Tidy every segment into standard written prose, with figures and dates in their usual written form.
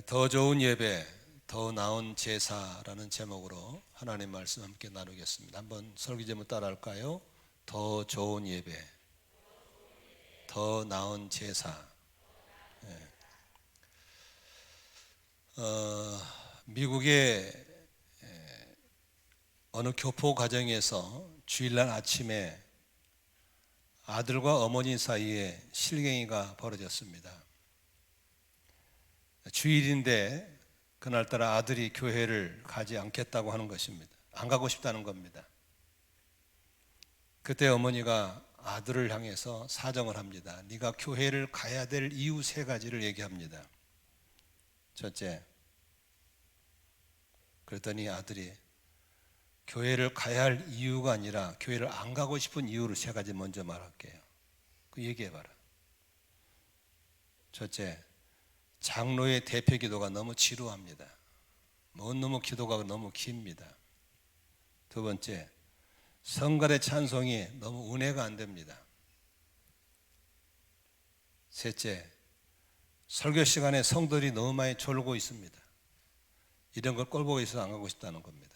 더 좋은 예배, 더 나은 제사라는 제목으로 하나님 말씀 함께 나누겠습니다. 한번 설교 제목 따라할까요? 더 좋은 예배, 더 나은 제사. 미국의 어느 교포 가정에서 주일날 아침에 아들과 어머니 사이에 실갱이가 벌어졌습니다. 주일인데 그날따라 아들이 교회를 가지 않겠다고 하는 것입니다. 안 가고 싶다는 겁니다. 그때 어머니가 아들을 향해서 사정을 합니다. 네가 교회를 가야 될 이유 세 가지를 얘기합니다. 첫째, 그랬더니 아들이 교회를 가야 할 이유가 아니라 교회를 안 가고 싶은 이유를 세 가지 먼저 말할게요. 그 얘기해봐라. 첫째, 장로의 대표 기도가 너무 지루합니다. 너무 기도가 너무 깁니다. 두 번째, 성갈의 찬송이 너무 은혜가 안 됩니다. 셋째, 설교 시간에 성도들이 너무 많이 졸고 있습니다. 이런 걸 꼴보고 있어서 안 가고 싶다는 겁니다.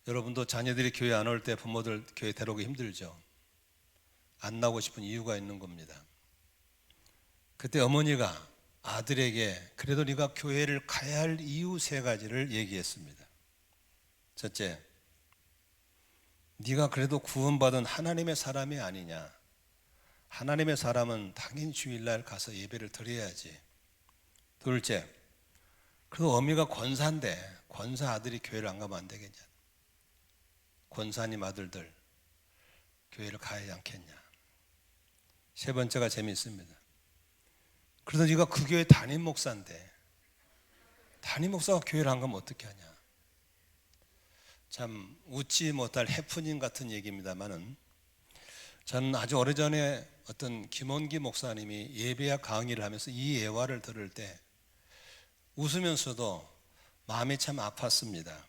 여러분도 자녀들이 교회 안 올 때 부모들 교회 데려오기 힘들죠. 안 나오고 싶은 이유가 있는 겁니다. 그때 어머니가 아들에게 그래도 네가 교회를 가야 할 이유 세 가지를 얘기했습니다. 첫째, 네가 그래도 구원받은 하나님의 사람이 아니냐. 하나님의 사람은 당연히 주일날 가서 예배를 드려야지. 둘째, 그래도 어미가 권사인데 권사 아들이 교회를 안 가면 안 되겠냐. 권사님 아들들 교회를 가야 하지 않겠냐. 세 번째가 재미있습니다. 그래도 네가 그 교회 담임 목사인데 담임 목사가 교회를 안 가면 어떻게 하냐. 참 웃지 못할 해프닝 같은 얘기입니다만은 저는 아주 오래전에 어떤 김원기 목사님이 예배학 강의를 하면서 이 예화를 들을 때 웃으면서도 마음이 참 아팠습니다.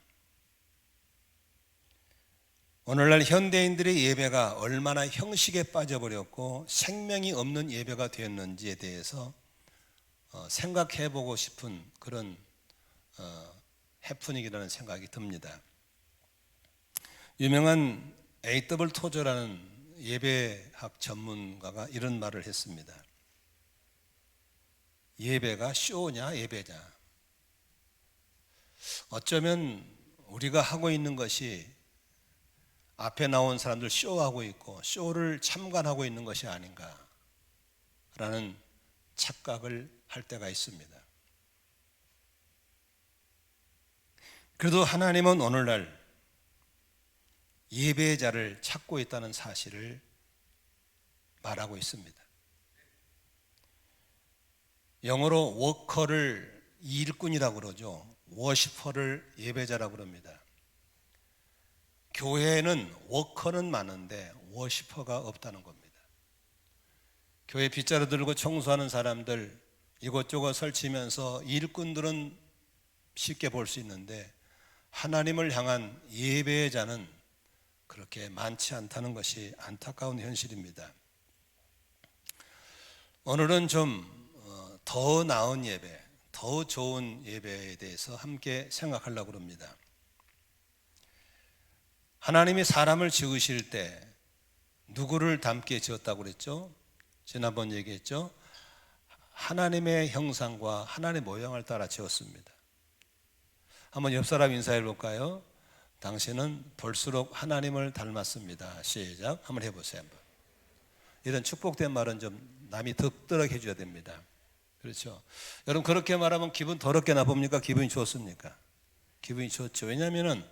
오늘날 현대인들의 예배가 얼마나 형식에 빠져버렸고 생명이 없는 예배가 되었는지에 대해서 생각해보고 싶은 그런 해프닝이라는 생각이 듭니다. 유명한 A.W. 토저라는 예배학 전문가가 이런 말을 했습니다. 예배가 쇼냐 예배냐. 어쩌면 우리가 하고 있는 것이 앞에 나온 사람들 쇼하고 있고 쇼를 참관하고 있는 것이 아닌가라는 착각을 할 때가 있습니다. 그래도 하나님은 오늘날 예배자를 찾고 있다는 사실을 말하고 있습니다. 영어로 워커를 일꾼이라고 그러죠. 워시퍼를 예배자라고 그럽니다. 교회에는 워커는 많은데 워시퍼가 없다는 겁니다. 교회 빗자루 들고 청소하는 사람들 이곳저곳 설치면서 일꾼들은 쉽게 볼 수 있는데 하나님을 향한 예배자는 그렇게 많지 않다는 것이 안타까운 현실입니다. 오늘은 좀 더 나은 예배, 더 좋은 예배에 대해서 함께 생각하려고 합니다. 하나님이 사람을 지으실 때 누구를 닮게 지었다고 그랬죠? 지난번 얘기했죠? 하나님의 형상과 하나님의 모양을 따라 지었습니다. 한번 옆 사람 인사해 볼까요? 당신은 볼수록 하나님을 닮았습니다. 시작. 한번 해보세요. 한번. 이런 축복된 말은 좀 남이 득들하게 해줘야 됩니다. 그렇죠? 여러분 그렇게 말하면 기분 더럽게 나쁩니까? 기분이 좋습니까? 기분이 좋죠. 왜냐하면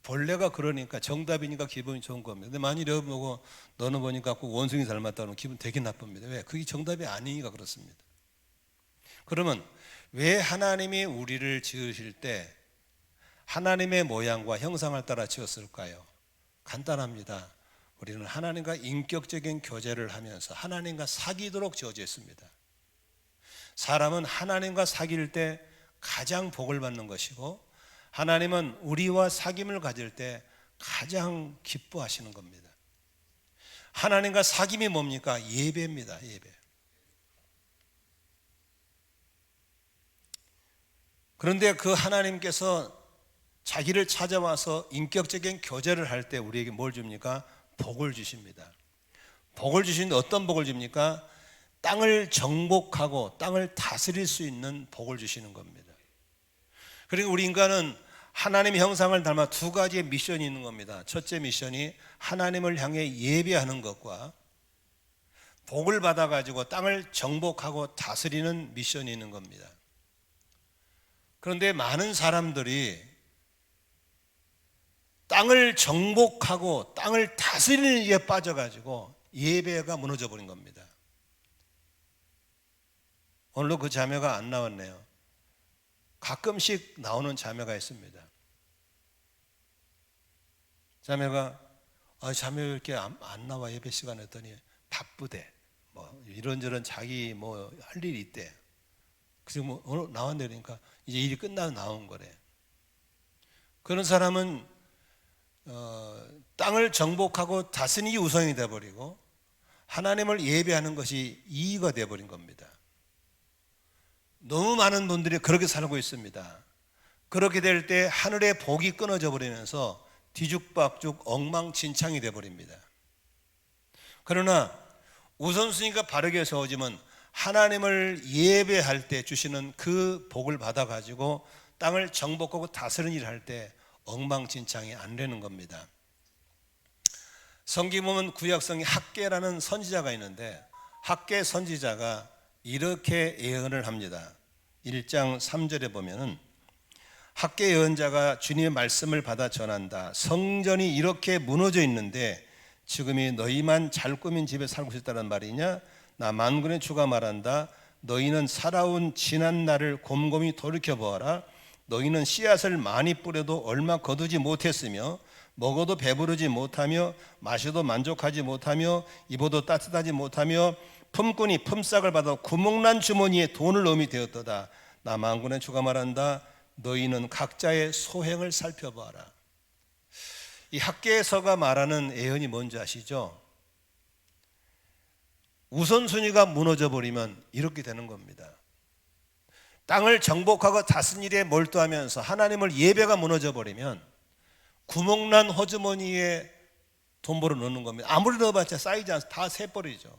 본래가 그러니까 정답이니까 기분이 좋은 겁니다. 근데 만일 여러분 보고 너는 보니까 꼭 원숭이 닮았다면 기분 되게 나쁩니다. 왜? 그게 정답이 아니니까 그렇습니다. 그러면 왜 하나님이 우리를 지으실 때 하나님의 모양과 형상을 따라 지었을까요? 간단합니다. 우리는 하나님과 인격적인 교제를 하면서 하나님과 사귀도록 지어져 있습니다. 사람은 하나님과 사귈 때 가장 복을 받는 것이고 하나님은 우리와 사귐을 가질 때 가장 기뻐하시는 겁니다. 하나님과 사귐이 뭡니까? 예배입니다. 예배. 그런데 그 하나님께서 자기를 찾아와서 인격적인 교제를 할 때 우리에게 뭘 줍니까? 복을 주십니다. 복을 주시는데 어떤 복을 줍니까? 땅을 정복하고 땅을 다스릴 수 있는 복을 주시는 겁니다. 그리고 우리 인간은 하나님의 형상을 닮아 두 가지의 미션이 있는 겁니다. 첫째 미션이 하나님을 향해 예배하는 것과 복을 받아가지고 땅을 정복하고 다스리는 미션이 있는 겁니다. 그런데 많은 사람들이 땅을 정복하고 땅을 다스리는 일에 빠져가지고 예배가 무너져 버린 겁니다. 오늘도 그 자매가 안 나왔네요. 가끔씩 나오는 자매가 있습니다. 자매가 자매 왜 이렇게 안 나와 예배 시간 했더니 바쁘대. 뭐 이런저런 자기 뭐 할 일이 있대. 그래서 뭐 오늘 나왔네 그러니까 이제 일이 끝나서 나온 거래. 그런 사람은 땅을 정복하고 다스리기 우선이 되어버리고 하나님을 예배하는 것이 이의가 되어버린 겁니다. 너무 많은 분들이 그렇게 살고 있습니다. 그렇게 될 때 하늘의 복이 끊어져 버리면서 뒤죽박죽 엉망진창이 되어버립니다. 그러나 우선순위가 바르게 세워지면 하나님을 예배할 때 주시는 그 복을 받아가지고 땅을 정복하고 다스리는 일을 할 때 엉망진창이 안 되는 겁니다. 성경 보면 구약성에 학개라는 선지자가 있는데 학개 선지자가 이렇게 예언을 합니다. 1장 3절에 보면은 학개 예언자가 주님의 말씀을 받아 전한다. 성전이 이렇게 무너져 있는데 지금이 너희만 잘 꾸민 집에 살고 있다는 말이냐? 나 만군의 주가 말한다. 너희는 살아온 지난 날을 곰곰이 돌이켜보아라. 너희는 씨앗을 많이 뿌려도 얼마 거두지 못했으며 먹어도 배부르지 못하며 마셔도 만족하지 못하며 입어도 따뜻하지 못하며 품꾼이 품삯을 받아 구멍난 주머니에 돈을 넣음이 되었도다. 나 만군의 주가 말한다. 너희는 각자의 소행을 살펴봐라. 이 학개서가 말하는 예언이 뭔지 아시죠? 우선순위가 무너져 버리면 이렇게 되는 겁니다. 땅을 정복하고 다스린 일에 몰두하면서 하나님을 예배가 무너져 버리면 구멍난 호주머니에 돈 벌어 넣는 겁니다. 아무리 넣어봤자 쌓이지 않아서 다 새버리죠.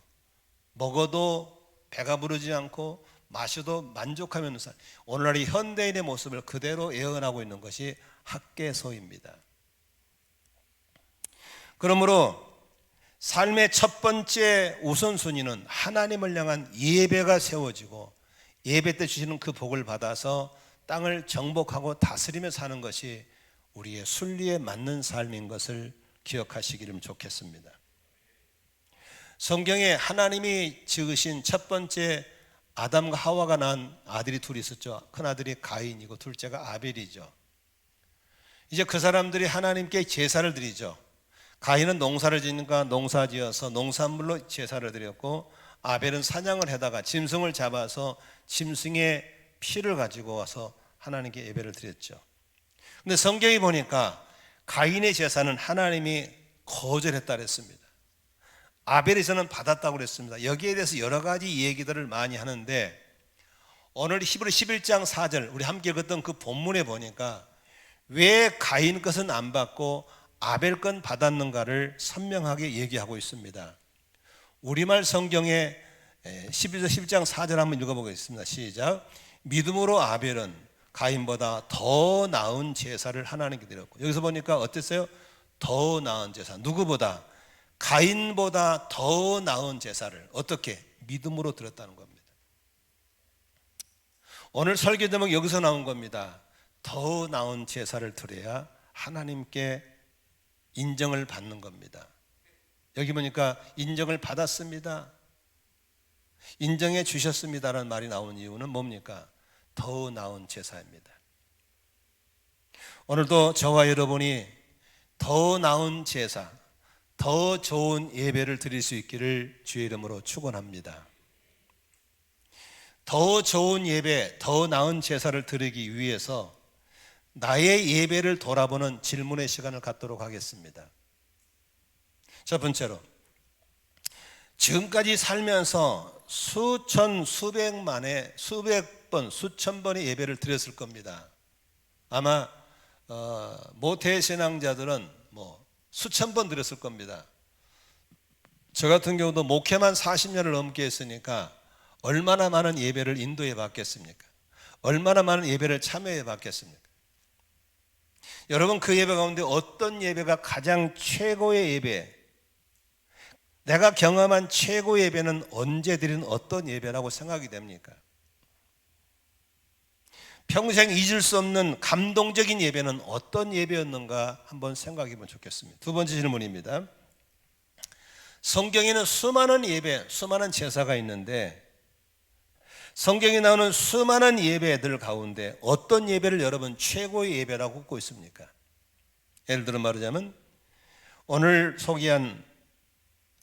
먹어도 배가 부르지 않고 마셔도 만족하면서 오늘날 이 현대인의 모습을 그대로 예언하고 있는 것이 학개서입니다. 그러므로 삶의 첫 번째 우선순위는 하나님을 향한 예배가 세워지고 예배 때 주시는 그 복을 받아서 땅을 정복하고 다스리며 사는 것이 우리의 순리에 맞는 삶인 것을 기억하시기를 좋겠습니다. 성경에 하나님이 지으신 첫 번째 아담과 하와가 낳은 아들이 둘이 있었죠. 큰 아들이 가인이고 둘째가 아벨이죠. 이제 그 사람들이 하나님께 제사를 드리죠. 가인은 농사를 지니까 농사 지어서 농산물로 제사를 드렸고 아벨은 사냥을 하다가 짐승을 잡아서 짐승의 피를 가지고 와서 하나님께 예배를 드렸죠. 근데 성경이 보니까 가인의 제사는 하나님이 거절했다 그랬습니다. 아벨의 제사는 받았다고 그랬습니다. 여기에 대해서 여러 가지 얘기들을 많이 하는데 오늘 히브리 11장 4절 우리 함께 읽었던 그 본문에 보니까 왜 가인 것은 안 받고 아벨 건 받았는가를 선명하게 얘기하고 있습니다. 우리말 성경에 11장 4절 한번 읽어보겠습니다. 시작. 믿음으로 아벨은 가인보다 더 나은 제사를 하나님께 드렸고, 여기서 보니까 어땠어요? 더 나은 제사. 누구보다? 가인보다 더 나은 제사를 어떻게? 믿음으로 드렸다는 겁니다. 오늘 설교 제목 여기서 나온 겁니다. 더 나은 제사를 드려야 하나님께 인정을 받는 겁니다. 여기 보니까 인정을 받았습니다, 인정해 주셨습니다라는 말이 나오는 이유는 뭡니까? 더 나은 제사입니다. 오늘도 저와 여러분이 더 나은 제사, 더 좋은 예배를 드릴 수 있기를 주의 이름으로 축원합니다. 더 좋은 예배, 더 나은 제사를 드리기 위해서 나의 예배를 돌아보는 질문의 시간을 갖도록 하겠습니다. 첫 번째로, 지금까지 살면서 수천, 수백만에 수백 번, 수천 번의 예배를 드렸을 겁니다. 아마 모태신앙자들은 수천 번 드렸을 겁니다. 저 같은 경우도 목회만 40년을 넘게 했으니까 얼마나 많은 예배를 인도해 봤겠습니까? 얼마나 많은 예배를 참여해 봤겠습니까? 여러분, 그 예배 가운데 어떤 예배가 가장 최고의 예배, 내가 경험한 최고 예배는 언제 드린 어떤 예배라고 생각이 됩니까? 평생 잊을 수 없는 감동적인 예배는 어떤 예배였는가 한번 생각해 보면 좋겠습니다. 두 번째 질문입니다. 성경에는 수많은 예배, 수많은 제사가 있는데 성경에 나오는 수많은 예배들 가운데 어떤 예배를 여러분 최고의 예배라고 꼽고 있습니까? 예를 들어 말하자면 오늘 소개한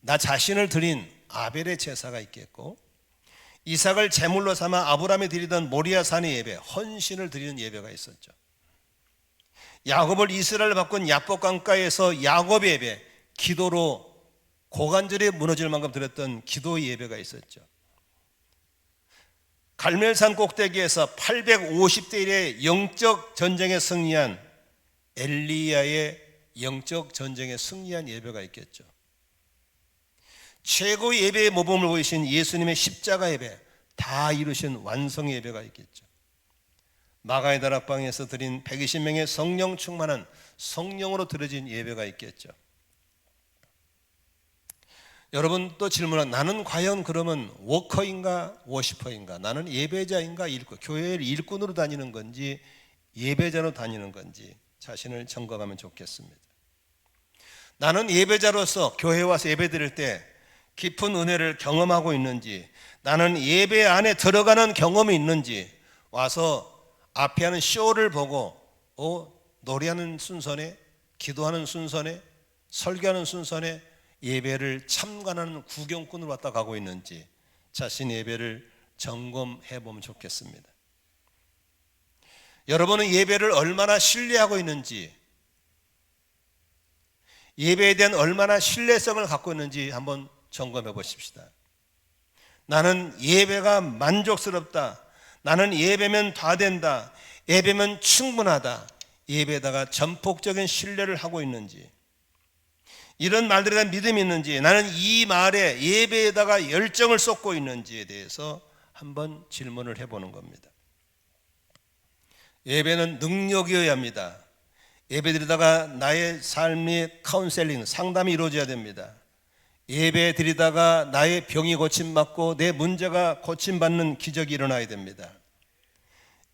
나 자신을 드린 아벨의 제사가 있겠고, 이삭을 제물로 삼아 아브라함이 드리던 모리아 산의 예배, 헌신을 드리는 예배가 있었죠. 야곱을 이스라엘 바꾼 야복 강가에서 야곱의 예배, 기도로 고관절이 무너질 만큼 드렸던 기도의 예배가 있었죠. 갈멜산 꼭대기에서 850대 1의 영적 전쟁에 승리한 엘리야의 영적 전쟁에 승리한 예배가 있겠죠. 최고의 예배의 모범을 보이신 예수님의 십자가 예배, 다 이루신 완성 예배가 있겠죠. 마가의 다락방에서 드린 120명의 성령 충만한 성령으로 드려진 예배가 있겠죠. 여러분 또 질문은, 나는 과연 그러면 워커인가 워시퍼인가? 나는 예배자인가 교회를 일꾼으로 다니는 건지 예배자로 다니는 건지 자신을 점검하면 좋겠습니다. 나는 예배자로서 교회에 와서 예배 드릴 때 깊은 은혜를 경험하고 있는지, 나는 예배 안에 들어가는 경험이 있는지, 와서 앞에 하는 쇼를 보고 노래하는 순서네, 기도하는 순서네, 설교하는 순서네, 예배를 참관하는 구경꾼으로 왔다 가고 있는지 자신의 예배를 점검해 보면 좋겠습니다. 여러분은 예배를 얼마나 신뢰하고 있는지, 예배에 대한 얼마나 신뢰성을 갖고 있는지 한번 점검해 보십시다. 나는 예배가 만족스럽다, 나는 예배면 다 된다, 예배면 충분하다, 예배에다가 전폭적인 신뢰를 하고 있는지, 이런 말들에 대한 믿음이 있는지, 나는 이 말에 예배에다가 열정을 쏟고 있는지에 대해서 한번 질문을 해보는 겁니다. 예배는 능력이어야 합니다. 예배드리다가 나의 삶의 카운셀링, 상담이 이루어져야 됩니다. 예배 드리다가 나의 병이 고침받고 내 문제가 고침받는 기적이 일어나야 됩니다.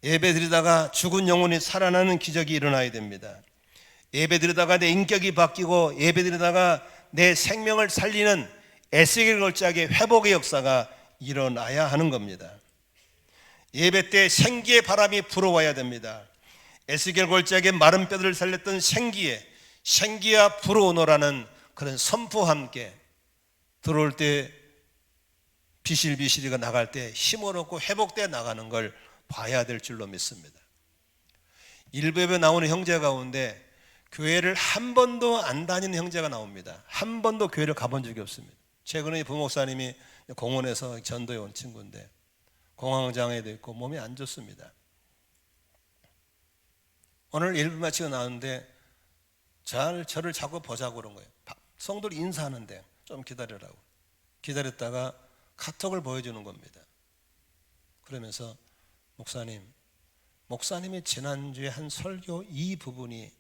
예배 드리다가 죽은 영혼이 살아나는 기적이 일어나야 됩니다. 예배 드리다가 내 인격이 바뀌고 예배 드리다가 내 생명을 살리는 에스겔 걸작의 회복의 역사가 일어나야 하는 겁니다. 예배 때 생기의 바람이 불어와야 됩니다. 에스겔 걸작의 마른 뼈들을 살렸던 생기야 불어오너라는 그런 선포와 함께 들어올 때 비실비실이가 나갈 때 힘을 얻고 회복되어 나가는 걸 봐야 될 줄로 믿습니다. 일부 예배 나오는 형제 가운데 교회를 한 번도 안 다니는 형제가 나옵니다. 한 번도 교회를 가본 적이 없습니다. 최근에 부목사님이 공원에서 전도에 온 친구인데 공황장애도 있고 몸이 안 좋습니다. 오늘 일부 마치고 나왔는데 저를 자꾸 보자고 그런 거예요. 성도들 인사하는데 좀 기다려라고. 기다렸다가 카톡을 보여주는 겁니다. 그러면서 목사님이 지난주에 한 설교 이 부분이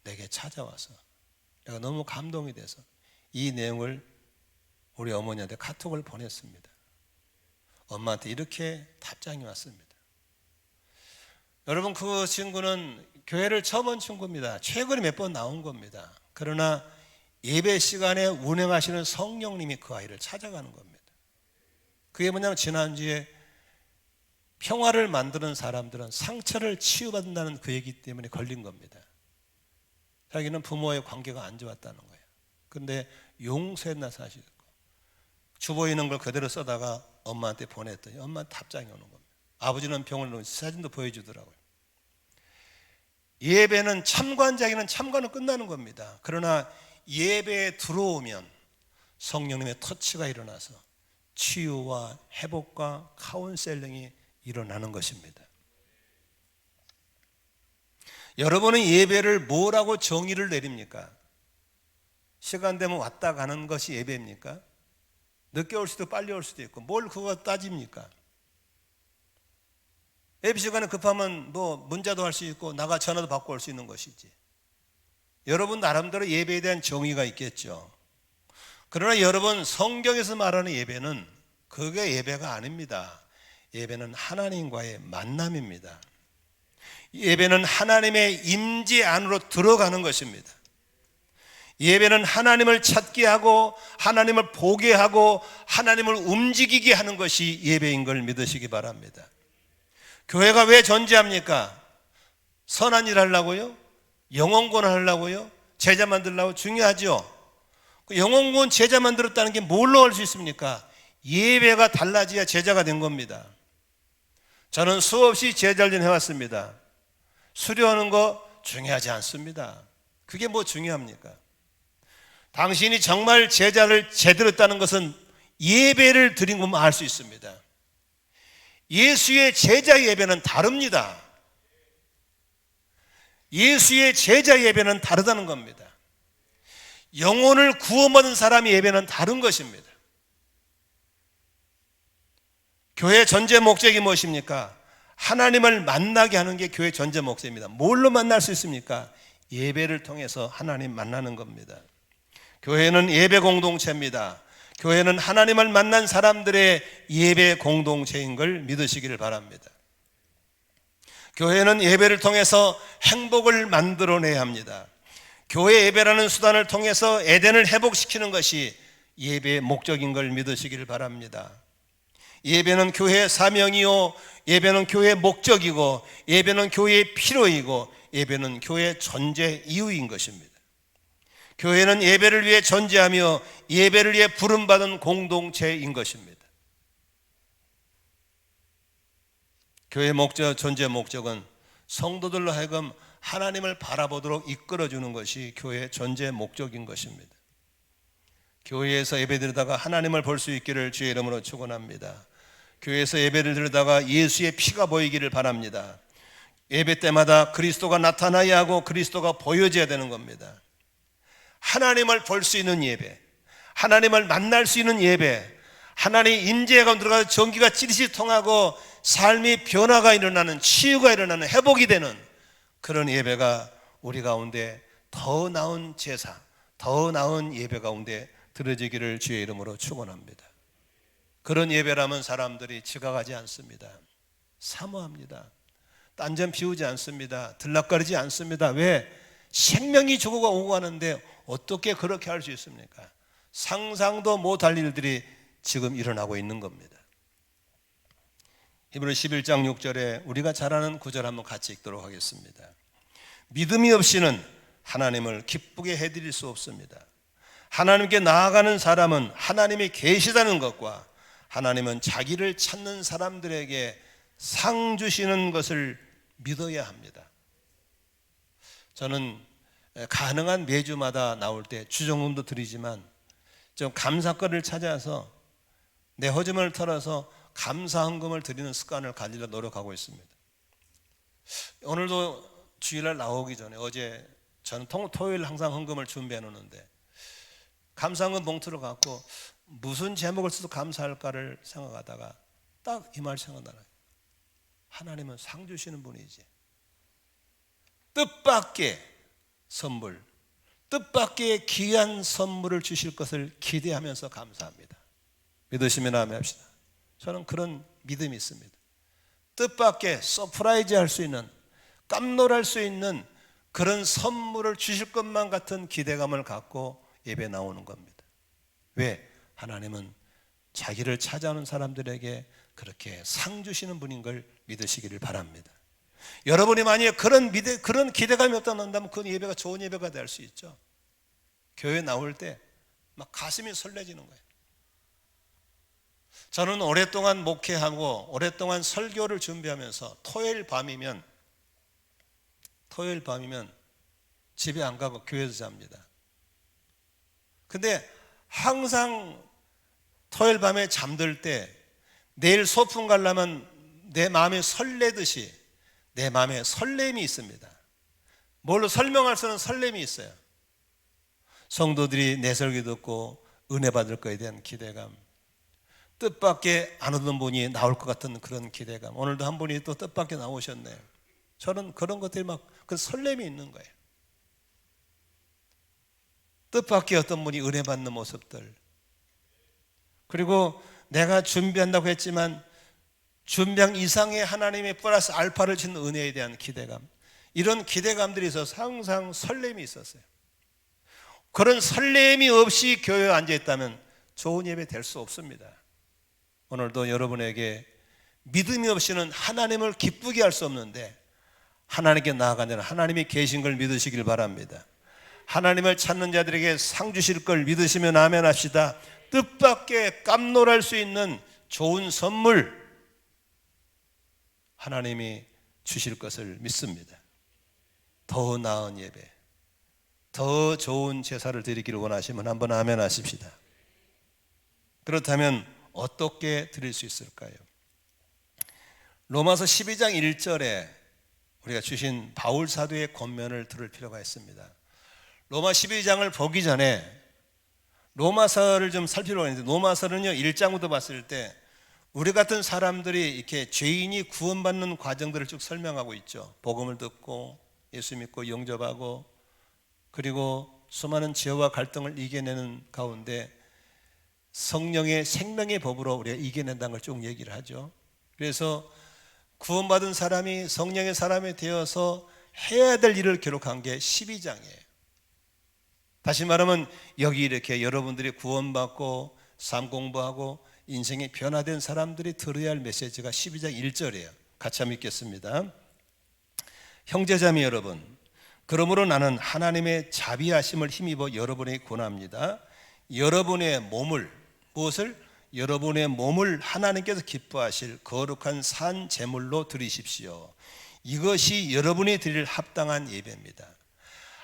내게 찾아와서 내가 너무 감동이 돼서 이 내용을 우리 어머니한테 카톡을 보냈습니다. 엄마한테 이렇게 답장이 왔습니다. 여러분, 그 친구는 교회를 처음 온 친구입니다. 최근에 몇 번 나온 겁니다. 그러나 예배 시간에 운행하시는 성령님이 그 아이를 찾아가는 겁니다. 그게 뭐냐면 지난주에 평화를 만드는 사람들은 상처를 치유받는다는 그 얘기 때문에 걸린 겁니다. 자기는 부모의 관계가 안 좋았다는 거예요. 그런데 용서했나 사실고 주보이는 걸 그대로 써다가 엄마한테 보냈더니 엄마한테 답장이 오는 겁니다. 아버지는 병을 놓은 사진도 보여주더라고요. 예배는 참관자에게는 참관은 끝나는 겁니다. 그러나 예배에 들어오면 성령님의 터치가 일어나서 치유와 회복과 카운셀링이 일어나는 것입니다. 여러분은 예배를 뭐라고 정의를 내립니까? 시간 되면 왔다 가는 것이 예배입니까? 늦게 올 수도 빨리 올 수도 있고 뭘 그거 따집니까? 예배 시간에 급하면 뭐 문자도 할 수 있고 나가 전화도 받고 올 수 있는 것이지. 여러분 나름대로 예배에 대한 정의가 있겠죠. 그러나 여러분 성경에서 말하는 예배는 그게 예배가 아닙니다. 예배는 하나님과의 만남입니다. 예배는 하나님의 임재 안으로 들어가는 것입니다. 예배는 하나님을 찾게 하고 하나님을 보게 하고 하나님을 움직이게 하는 것이 예배인 걸 믿으시기 바랍니다. 교회가 왜 존재합니까? 선한 일 하려고요? 영혼권 하려고요? 제자 만들려고? 중요하죠. 영혼권 제자 만들었다는 게 뭘로 알 수 있습니까? 예배가 달라져야 제자가 된 겁니다. 저는 수없이 제자를 해왔습니다. 수료하는 거 중요하지 않습니다. 그게 뭐 중요합니까? 당신이 정말 제자를 제대로 했다는 것은 예배를 드린 것만 알 수 있습니다. 예수의 제자 예배는 다릅니다. 예수의 제자 예배는 다르다는 겁니다. 영혼을 구원받은 사람의 예배는 다른 것입니다. 교회의 전제 목적이 무엇입니까? 하나님을 만나게 하는 게 교회의 전제 목적입니다. 뭘로 만날 수 있습니까? 예배를 통해서 하나님 만나는 겁니다. 교회는 예배 공동체입니다. 교회는 하나님을 만난 사람들의 예배 공동체인 걸 믿으시기를 바랍니다. 교회는 예배를 통해서 행복을 만들어내야 합니다. 교회 예배라는 수단을 통해서 에덴을 회복시키는 것이 예배의 목적인 걸 믿으시기를 바랍니다. 예배는 교회의 사명이요, 예배는 교회의 목적이고, 예배는 교회의 필요이고, 예배는 교회의 존재 이유인 것입니다. 교회는 예배를 위해 존재하며 예배를 위해 부름받은 공동체인 것입니다. 교회의 목적, 존재 목적은 성도들로 하여금 하나님을 바라보도록 이끌어주는 것이 교회의 존재 목적인 것입니다. 교회에서 예배드리다가 하나님을 볼 수 있기를 주의 이름으로 축원합니다. 교회에서 예배를 드리다가 예수의 피가 보이기를 바랍니다. 예배 때마다 그리스도가 나타나야 하고 그리스도가 보여져야 되는 겁니다. 하나님을 볼 수 있는 예배, 하나님을 만날 수 있는 예배, 하나님의 임재가 들어가서 전기가 찌릿이 통하고 삶이 변화가 일어나는, 치유가 일어나는, 회복이 되는 그런 예배가 우리 가운데 더 나은 제사, 더 나은 예배 가운데 드려지기를 주의 이름으로 축원합니다. 그런 예배라면 사람들이 지각하지 않습니다. 사모합니다. 딴점 피우지 않습니다. 들락거리지 않습니다. 왜? 생명이 죽어가 오고 가는데 어떻게 그렇게 할 수 있습니까? 상상도 못할 일들이 지금 일어나고 있는 겁니다. 히브리 11장 6절에 우리가 잘 아는 구절 한번 같이 읽도록 하겠습니다. 믿음이 없이는 하나님을 기쁘게 해드릴 수 없습니다. 하나님께 나아가는 사람은 하나님이 계시다는 것과 하나님은 자기를 찾는 사람들에게 상 주시는 것을 믿어야 합니다. 저는 가능한 매주마다 나올 때 주정금도 드리지만 좀 감사거리를 찾아서 내 허점을 털어서 감사헌금을 드리는 습관을 가지려 노력하고 있습니다. 오늘도 주일날 나오기 전에 어제 저는 토요일 항상 헌금을 준비해 놓는데 감사헌금 봉투를 갖고 무슨 제목을 써서 감사할까를 생각하다가 딱 이 말 생각나요. 하나님은 상 주시는 분이지. 뜻밖의 선물, 뜻밖의 귀한 선물을 주실 것을 기대하면서 감사합니다. 믿으시면 아멘 합시다. 저는 그런 믿음이 있습니다. 뜻밖의 서프라이즈 할 수 있는, 깜놀할 수 있는 그런 선물을 주실 것만 같은 기대감을 갖고 예배 나오는 겁니다. 왜? 하나님은 자기를 찾아오는 사람들에게 그렇게 상 주시는 분인 걸 믿으시기를 바랍니다. 여러분이 만약에 그런 기대감이 없다 한다면 그 예배가 좋은 예배가 될 수 있죠. 교회 나올 때 막 가슴이 설레지는 거예요. 저는 오랫동안 목회하고 오랫동안 설교를 준비하면서 토요일 밤이면 집에 안 가고 교회에서 잡니다. 근데 항상 토요일 밤에 잠들 때 내일 소풍 가려면 내 마음이 설레듯이 내 마음에 설렘이 있습니다. 뭘로 설명할 수 없는 설렘이 있어요. 성도들이 내 설교 듣고 은혜 받을 거에 대한 기대감, 뜻밖의 안 오던 분이 나올 것 같은 그런 기대감. 오늘도 한 분이 또 뜻밖의 나오셨네요. 저는 그런 것들이 막 그 설렘이 있는 거예요. 뜻밖의 어떤 분이 은혜 받는 모습들, 그리고 내가 준비한다고 했지만 준비한 이상의 하나님의 플러스 알파를 짓는 은혜에 대한 기대감, 이런 기대감들이 있어서 항상 설렘이 있었어요. 그런 설렘이 없이 교회에 앉아있다면 좋은 예배 될 수 없습니다. 오늘도 여러분에게 믿음이 없이는 하나님을 기쁘게 할 수 없는데, 하나님께 나아가는 하나님이 계신 걸 믿으시길 바랍니다. 하나님을 찾는 자들에게 상 주실 걸 믿으시면 아멘 합시다. 뜻밖의 깜놀할 수 있는 좋은 선물 하나님이 주실 것을 믿습니다. 더 나은 예배, 더 좋은 제사를 드리기를 원하시면 한번 아멘 하십시다. 그렇다면 어떻게 드릴 수 있을까요? 로마서 12장 1절에 우리가 주신 바울 사도의 권면을 들을 필요가 있습니다. 로마 12장을 보기 전에 로마서를 좀 살피려고 했는데, 로마서는요 1장부터 봤을 때 우리 같은 사람들이 이렇게 죄인이 구원받는 과정들을 쭉 설명하고 있죠. 복음을 듣고 예수 믿고 영접하고, 그리고 수많은 죄와 갈등을 이겨내는 가운데 성령의 생명의 법으로 우리가 이겨낸다는 걸 쭉 얘기를 하죠. 그래서 구원받은 사람이 성령의 사람이 되어서 해야 될 일을 기록한 게 12장이에요. 다시 말하면 여기 이렇게 여러분들이 구원받고 삶 공부하고 인생이 변화된 사람들이 들어야 할 메시지가 12장 1절이에요. 같이 한번 읽겠습니다. 형제자매 여러분, 그러므로 나는 하나님의 자비하심을 힘입어 여러분에게 권합니다. 여러분의 몸을, 무엇을? 여러분의 몸을 하나님께서 기뻐하실 거룩한 산 제물로 드리십시오. 이것이 여러분이 드릴 합당한 예배입니다.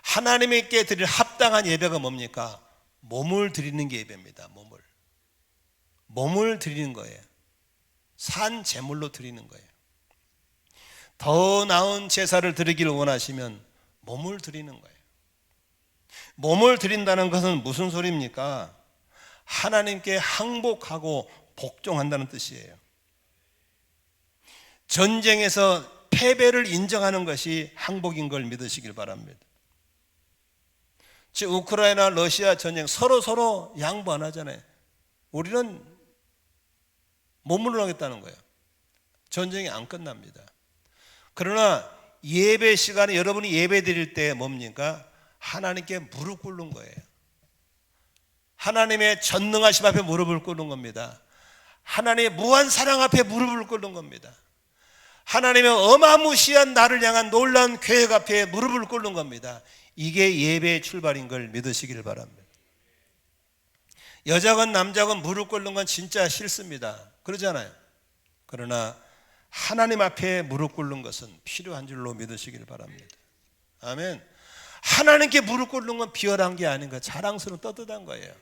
하나님께 드릴 합당한 예배가 뭡니까? 몸을 드리는 게 예배입니다. 몸을 드리는 거예요. 산 제물로 드리는 거예요. 더 나은 제사를 드리기를 원하시면 몸을 드리는 거예요. 몸을 드린다는 것은 무슨 소리입니까? 하나님께 항복하고 복종한다는 뜻이에요. 전쟁에서 패배를 인정하는 것이 항복인 걸 믿으시길 바랍니다. 즉 우크라이나 러시아 전쟁 서로 양보 안 하잖아요. 우리는 몸으로 하겠다는 거예요. 전쟁이 안 끝납니다. 그러나 예배 시간에 여러분이 예배 드릴 때 뭡니까? 하나님께 무릎 꿇는 거예요. 하나님의 전능하심 앞에 무릎을 꿇는 겁니다. 하나님의 무한 사랑 앞에 무릎을 꿇는 겁니다. 하나님의 어마무시한 나를 향한 놀라운 계획 앞에 무릎을 꿇는 겁니다. 이게 예배의 출발인 걸 믿으시기를 바랍니다. 여자건 남자건 무릎 꿇는 건 진짜 싫습니다. 그러잖아요. 그러나 하나님 앞에 무릎 꿇는 것은 필요한 줄로 믿으시기를 바랍니다. 아멘. 하나님께 무릎 꿇는 건 비열한 게 아닌가, 자랑스러운 떳떳한 거예요.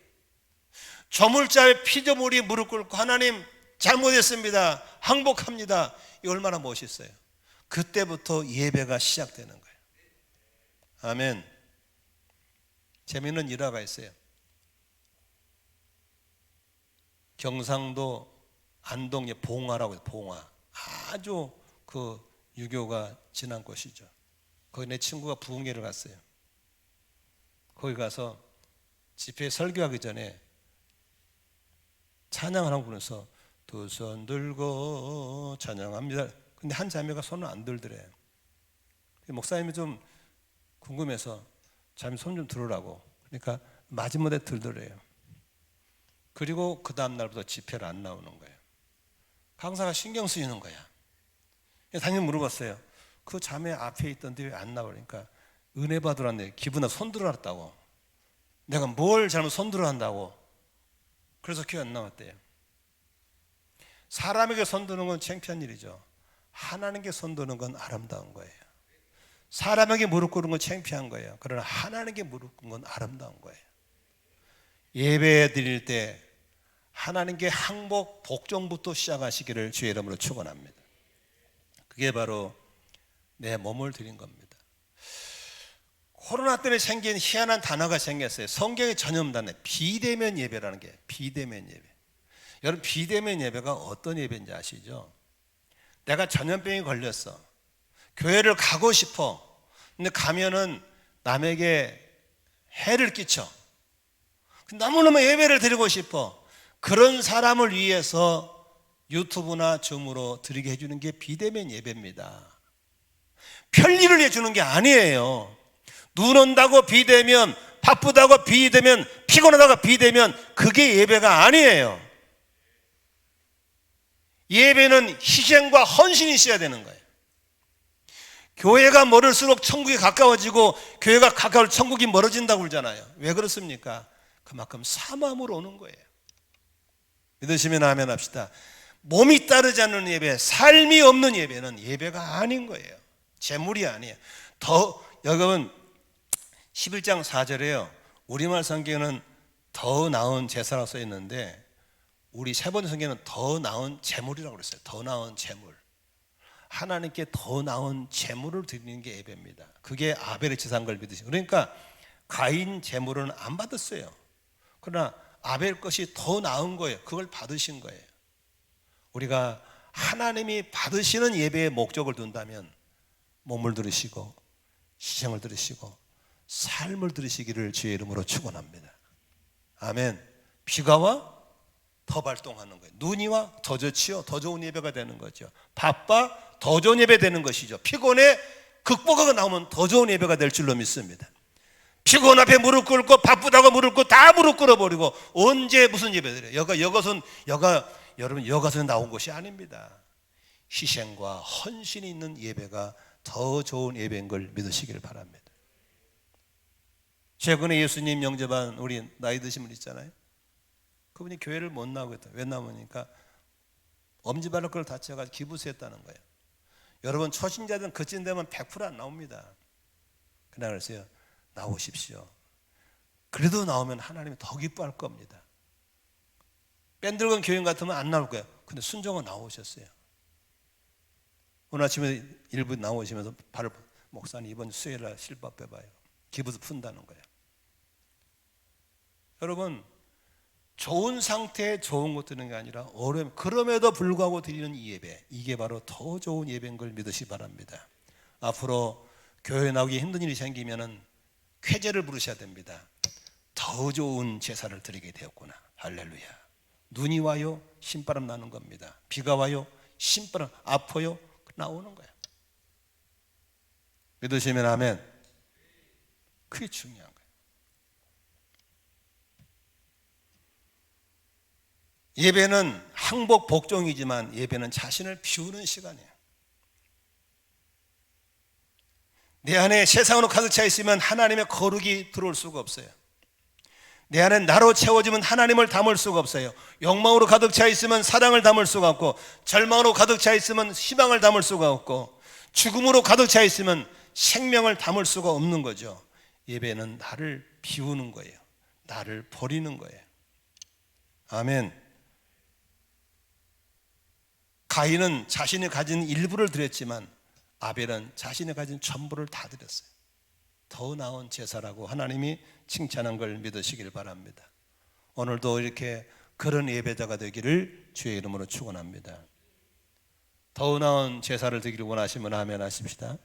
저물자의 피조물이 무릎 꿇고 하나님 잘못했습니다, 항복합니다, 이 얼마나 멋있어요. 그때부터 예배가 시작되는 거예요. 아멘. 재미있는 일화가 있어요. 경상도 안동의 봉화라고 해요. 봉화, 아주 그 유교가 진한 곳이죠. 거기 내 친구가 부흥회를 갔어요. 거기 가서 집회 설교하기 전에 찬양을 하고 부르면서 두 손 들고 찬양합니다. 근데 한 자매가 손을 안 들더래요. 목사님이 좀 궁금해서 자매 손 좀 들으라고, 그러니까 마지못해 들더래요. 그리고 그 다음 날부터 집회를 안 나오는 거예요. 강사가 신경 쓰이는 거야. 당연히 물어봤어요. 그 자매 앞에 있던데 왜 안 나오니까 은혜 받으라는데 기분나 손 들어놨다고. 내가 뭘 잘못 손 들어한다고. 그래서 교회 안 나왔대요. 사람에게 손 드는 건 창피한 일이죠. 하나님께 손 드는 건 아름다운 거예요. 사람에게 무릎 꿇는 건 창피한 거예요. 그러나 하나님께 무릎 꿇는 건 아름다운 거예요. 예배 드릴 때 하나님께 항복 복종부터 시작하시기를 주의 이름으로 축원합니다. 그게 바로 내 몸을 드린 겁니다. 코로나 때문에 생긴 희한한 단어가 생겼어요. 성경에 전혀 없는 단어, 비대면 예배라는 게. 비대면 예배. 여러분, 비대면 예배가 어떤 예배인지 아시죠? 내가 전염병이 걸렸어. 교회를 가고 싶어. 근데 가면은 남에게 해를 끼쳐. 너무너무 예배를 드리고 싶어. 그런 사람을 위해서 유튜브나 줌으로 드리게 해주는 게 비대면 예배입니다. 편리를 해주는 게 아니에요. 눈 온다고 비대면, 바쁘다고 비대면, 피곤하다고 비대면, 그게 예배가 아니에요. 예배는 희생과 헌신이 있어야 되는 거예요. 교회가 멀을수록 천국이 가까워지고 교회가 가까울 천국이 멀어진다고 그러잖아요. 왜 그렇습니까? 그만큼 사모함으로 오는 거예요. 믿으시면 아멘 합시다. 몸이 따르지 않는 예배, 삶이 없는 예배는 예배가 아닌 거예요. 재물이 아니에요. 여러분 11장 4절에요. 우리말 성경에는 더 나은 제사라고 써 있는데 우리 세 번째 성경에는 더 나은 재물이라고 그랬어요. 더 나은 재물. 하나님께 더 나은 재물을 드리는 게 예배입니다. 그게 아벨의 제사인 걸 믿으시고, 그러니까 가인 재물은 안 받았어요. 그러나 아벨 것이 더 나은 거예요. 그걸 받으신 거예요. 우리가 하나님이 받으시는 예배의 목적을 둔다면 몸을 들으시고 희생을 들으시고 삶을 들으시기를 주의 이름으로 축원합니다. 아멘. 비가 와? 더 발동하는 거예요. 눈이 와? 더 좋지요. 더 좋은 예배가 되는 거죠. 바빠? 더 좋은 예배 되는 것이죠. 피곤해? 극복하고 나오면 더 좋은 예배가 될 줄로 믿습니다. 피곤 앞에 무릎 꿇고 바쁘다고 무릎 꿇고 다 무릎 꿇어버리고 언제 무슨 예배들이에요? 여러분 여가선 나온 것이 아닙니다. 희생과 헌신이 있는 예배가 더 좋은 예배인 걸 믿으시길 바랍니다. 최근에 예수님 영접한 우리 나이 드신 분 있잖아요. 그분이 교회를 못 나오고 있다. 왜 나오니까 엄지발가락을 다쳐가지고 기부수했다는 거예요. 여러분 초신자들은 그쯤 되면 100% 안 나옵니다. 그날 그랬어요. 나오십시오. 그래도 나오면 하나님이 더 기뻐할 겁니다. 뺀들건 교인 같으면 안 나올 거예요. 근데 순종은 나오셨어요. 오늘 아침에 일부 나오시면서 바로 목사님 이번 수요일날 실밥 빼봐요. 기부도 푼다는 거예요. 여러분 좋은 상태에 좋은 것 드리는 게 아니라 어려움, 그럼에도 불구하고 드리는 이 예배, 이게 바로 더 좋은 예배인 걸 믿으시 바랍니다. 앞으로 교회 나오기 힘든 일이 생기면은 쾌제를 부르셔야 됩니다. 더 좋은 제사를 드리게 되었구나. 할렐루야. 눈이 와요, 신바람 나는 겁니다. 비가 와요, 신바람 아파요, 나오는 거예요. 믿으시면 아멘. 그게 중요한 거예요. 예배는 항복 복종이지만 예배는 자신을 비우는 시간이에요. 내 안에 세상으로 가득 차 있으면 하나님의 거룩이 들어올 수가 없어요. 내 안에 나로 채워지면 하나님을 담을 수가 없어요. 욕망으로 가득 차 있으면 사랑을 담을 수가 없고, 절망으로 가득 차 있으면 희망을 담을 수가 없고, 죽음으로 가득 차 있으면 생명을 담을 수가 없는 거죠. 예배는 나를 비우는 거예요. 나를 버리는 거예요. 아멘. 가인은 자신이 가진 일부를 드렸지만 아벨은 자신이 가진 전부를 다 드렸어요. 더 나은 제사라고 하나님이 칭찬한 걸 믿으시길 바랍니다. 오늘도 이렇게 그런 예배자가 되기를 주의 이름으로 축원합니다. 더 나은 제사를 드리기를 원하시면 아멘 하십시다.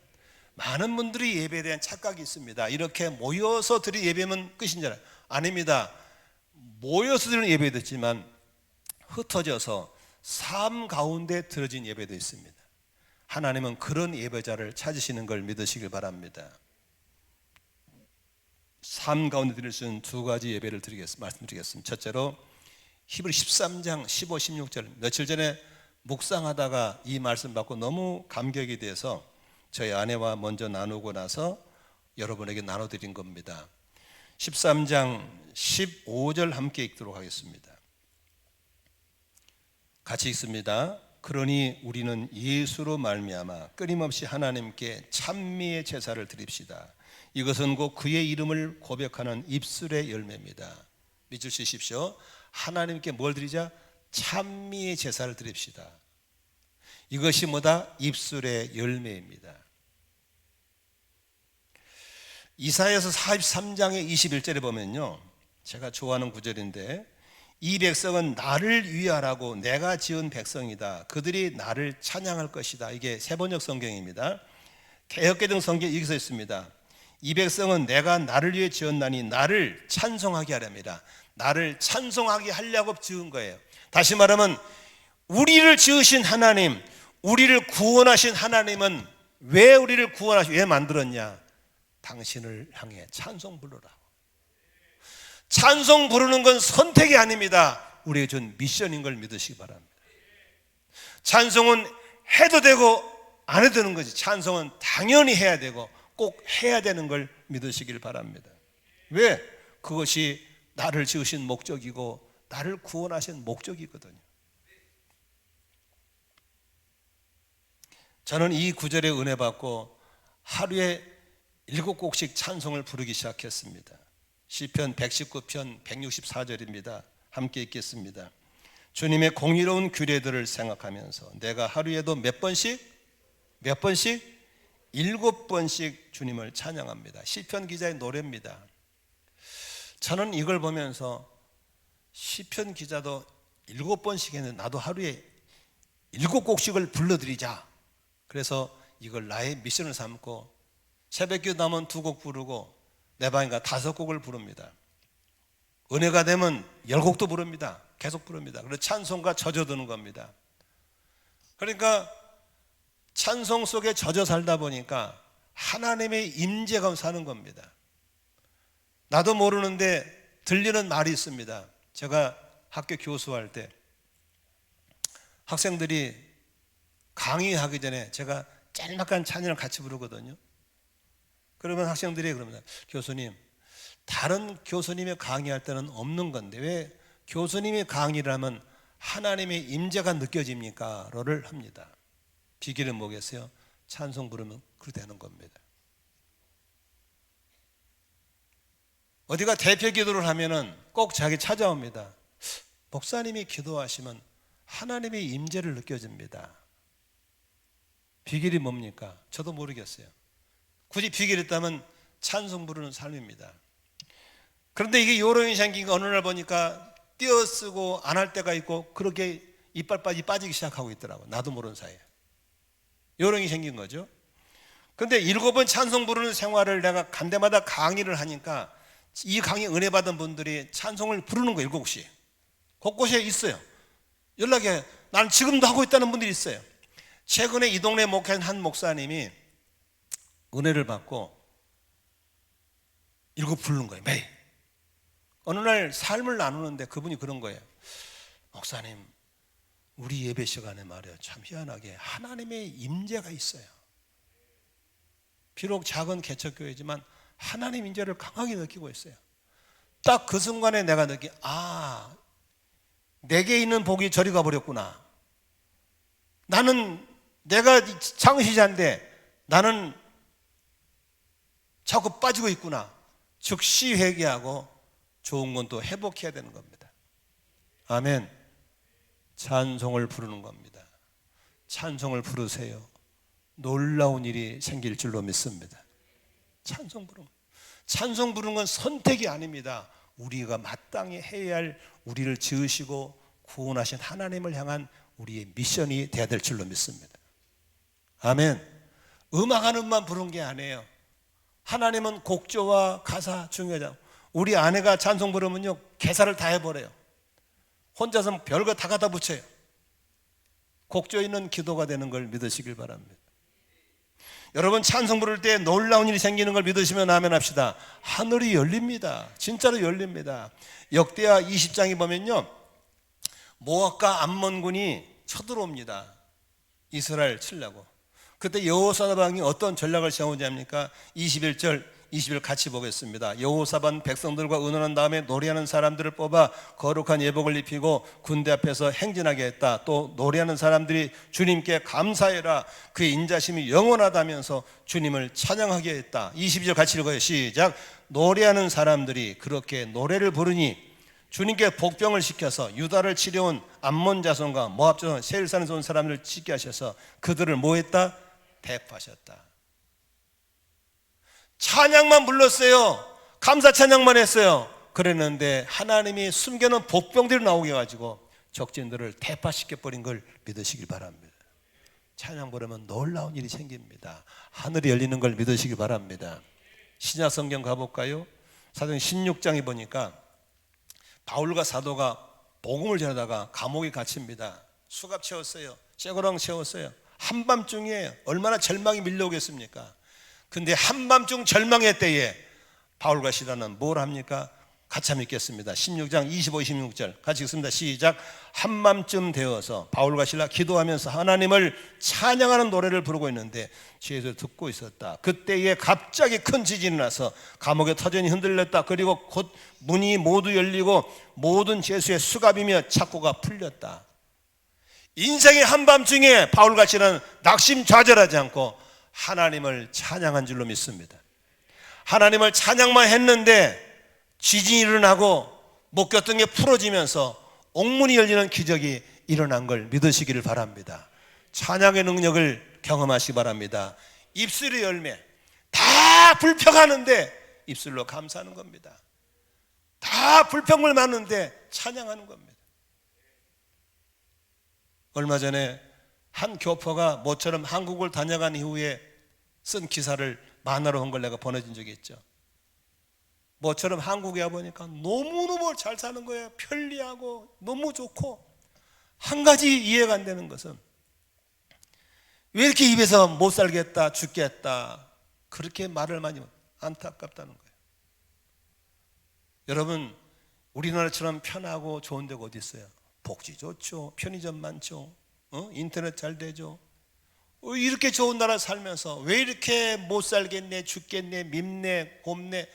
많은 분들이 예배에 대한 착각이 있습니다. 이렇게 모여서 드릴 예배면 끝인 줄 알아요. 아닙니다. 모여서 드리는 예배도 있지만 흩어져서 삶 가운데 드려진 예배도 있습니다. 하나님은 그런 예배자를 찾으시는 걸 믿으시길 바랍니다. 삶 가운데 드릴 수 있는 두 가지 예배를 말씀드리겠습니다. 첫째로 히브리 13장 15, 16절, 며칠 전에 묵상하다가 이 말씀 받고 너무 감격이 돼서 저희 아내와 먼저 나누고 나서 여러분에게 나눠드린 겁니다. 13장 15절 함께 읽도록 하겠습니다. 같이 읽습니다. 그러니 우리는 예수로 말미암아 끊임없이 하나님께 찬미의 제사를 드립시다. 이것은 곧 그의 이름을 고백하는 입술의 열매입니다. 믿으십시오. 하나님께 뭘 드리자? 찬미의 제사를 드립시다. 이것이 뭐다? 입술의 열매입니다. 이사야서 43장의 21절에 보면요, 제가 좋아하는 구절인데, 이 백성은 나를 위하라고 내가 지은 백성이다. 그들이 나를 찬양할 것이다. 이게 세번역 성경입니다. 개역개정 성경에 이렇게 써 있습니다. 이 백성은 내가 나를 위해 지었나니 나를 찬송하게 하렵니다. 나를 찬송하게 하려고 지은 거예요. 다시 말하면 우리를 지으신 하나님, 우리를 구원하신 하나님은 왜 우리를 왜 만들었냐? 당신을 향해 찬송 부르라. 찬송 부르는 건 선택이 아닙니다. 우리에게 준 미션인 걸 믿으시기 바랍니다. 찬송은 해도 되고 안 해도 되는 거지. 찬송은 당연히 해야 되고 꼭 해야 되는 걸 믿으시길 바랍니다. 왜? 그것이 나를 지으신 목적이고 나를 구원하신 목적이거든요. 저는 이 구절에 은혜 받고 하루에 7곡씩 찬송을 부르기 시작했습니다. 시편 119편 164절입니다. 함께 읽겠습니다. 주님의 공의로운 규례들을 생각하면서 내가 하루에도 몇 번씩 7번씩 주님을 찬양합니다. 시편 기자의 노래입니다. 저는 이걸 보면서 시편 기자도 7번씩 했는데 나도 하루에 7곡씩을 불러드리자. 그래서 이걸 나의 미션을 삼고 새벽기도 나면 2곡 부르고 내 방인가 5곡을 부릅니다. 은혜가 되면 10곡도 부릅니다. 계속 부릅니다. 그래서 찬송과 젖어드는 겁니다. 그러니까 찬송 속에 젖어 살다 보니까 하나님의 임재가 사는 겁니다. 나도 모르는데 들리는 말이 있습니다. 제가 학교 교수할 때 학생들이 강의하기 전에 제가 짤막한 찬양을 같이 부르거든요. 그러면 학생들이 그럽니다. 교수님, 다른 교수님의 강의할 때는 없는 건데 왜 교수님의 강의를 하면 하나님의 임재가 느껴집니까? 로를 합니다. 비결은 뭐겠어요? 찬송 부르면 그렇게 되는 겁니다. 어디가 대표 기도를 하면은 꼭 자기 찾아옵니다. 목사님이 기도하시면 하나님의 임재를 느껴집니다. 비결이 뭡니까? 저도 모르겠어요. 굳이 비결이 있다면 찬송 부르는 삶입니다. 그런데 이게 요령이 생긴 거 어느 날 보니까 띄어쓰고 안 할 때가 있고 그렇게 이빨 빠지기 시작하고 있더라고요. 나도 모르는 사이에. 요령이 생긴 거죠. 그런데 7번 찬송 부르는 생활을 내가 간 데마다 강의를 하니까 이 강의 은혜 받은 분들이 찬송을 부르는 거예요. 7곡씩. 곳곳에 있어요. 연락해. 나는 지금도 하고 있다는 분들이 있어요. 최근에 이 동네 목회한 한 목사님이 은혜를 받고 7곡 부르는 거예요. 매일. 어느 날 삶을 나누는데 그분이 그런 거예요. 목사님, 우리 예배 시간에 말이에요. 참 희한하게 하나님의 임재가 있어요. 비록 작은 개척교회지만 하나님 임재를 강하게 느끼고 있어요. 딱 그 순간에 내가 내게 있는 복이 저리 가버렸구나. 내가 창시자인데 나는 자꾸 빠지고 있구나. 즉시 회개하고 좋은 건 또 회복해야 되는 겁니다. 아멘. 찬송을 부르는 겁니다. 찬송을 부르세요. 놀라운 일이 생길 줄로 믿습니다. 찬송 부르는 건 선택이 아닙니다. 우리가 마땅히 해야 할 우리를 지으시고 구원하신 하나님을 향한 우리의 미션이 되어야 될 줄로 믿습니다. 아멘. 음악 하는만 부른 게 아니에요. 하나님은 곡조와 가사 중요하잖아요. 우리 아내가 찬송 부르면요 개사를 다 해버려요. 혼자서 별거 다 갖다 붙여요. 곡조 있는 기도가 되는 걸 믿으시길 바랍니다. 여러분 찬송 부를 때 놀라운 일이 생기는 걸 믿으시면 아멘 합시다. 하늘이 열립니다. 진짜로 열립니다. 역대하 20장에 보면요 모압과 암몬군이 쳐들어옵니다. 이스라엘 치려고. 그때 여호사밧 왕이 어떤 전략을 세우지 합니까? 21절 20일 같이 보겠습니다. 여호사밧 백성들과 의논한 다음에 노래하는 사람들을 뽑아 거룩한 예복을 입히고 군대 앞에서 행진하게 했다. 또 노래하는 사람들이 주님께 감사해라. 그의 인자심이 영원하다면서 주님을 찬양하게 했다. 22절 같이 읽어요. 시작. 노래하는 사람들이 그렇게 노래를 부르니 주님께 복병을 시켜서 유다를 치려온 암몬 자손과 모압 자손 세일산에서 온 사람들을 치게 하셔서 그들을 뭐 했다? 대파하셨다. 찬양만 불렀어요. 감사 찬양만 했어요. 그랬는데 하나님이 숨겨놓은 복병들이 나오게 해가지고 적진들을 대파시켜버린 걸 믿으시길 바랍니다. 찬양 부르면 놀라운 일이 생깁니다. 하늘이 열리는 걸 믿으시길 바랍니다. 신약 성경 가볼까요? 사도행 16장에 보니까 바울과 사도가 복음을 전하다가 감옥에 갇힙니다. 수갑 채웠어요. 쇠고랑 채웠어요. 한밤중에 얼마나 절망이 밀려오겠습니까? 근데 한밤중 절망의 때에 바울과 시라는 뭘 합니까? 같이 한번 읽겠습니다. 16장 25, 26절 같이 읽습니다. 시작. 한밤쯤 되어서 바울과 실라 기도하면서 하나님을 찬양하는 노래를 부르고 있는데 뒤에서 듣고 있었다. 그때에 갑자기 큰 지진이 나서 감옥의 터전이 흔들렸다. 그리고 곧 문이 모두 열리고 모든 죄수의 수갑이며 착고가 풀렸다. 인생의 한밤중에 바울과 실라는 낙심좌절하지 않고 하나님을 찬양한 줄로 믿습니다. 하나님을 찬양만 했는데 지진이 일어나고 묶였던 게 풀어지면서 옥문이 열리는 기적이 일어난 걸 믿으시기를 바랍니다. 찬양의 능력을 경험하시기 바랍니다. 입술의 열매 다 불평하는데 입술로 감사하는 겁니다. 다 불평을 많은데 찬양하는 겁니다. 얼마 전에 한 교포가 모처럼 한국을 다녀간 이후에 쓴 기사를 만화로 한 걸 내가 보내준 적이 있죠. 모처럼 한국에 와보니까 너무너무 잘 사는 거예요. 편리하고 너무 좋고. 한 가지 이해가 안 되는 것은 왜 이렇게 입에서 못 살겠다 죽겠다 그렇게 말을 많이 안타깝다는 거예요. 여러분 우리나라처럼 편하고 좋은 데가 어디 있어요? 복지 좋죠. 편의점 많죠. 인터넷 잘 되죠. 이렇게 좋은 나라 살면서 왜 이렇게 못 살겠네 죽겠네 밉네 곱네.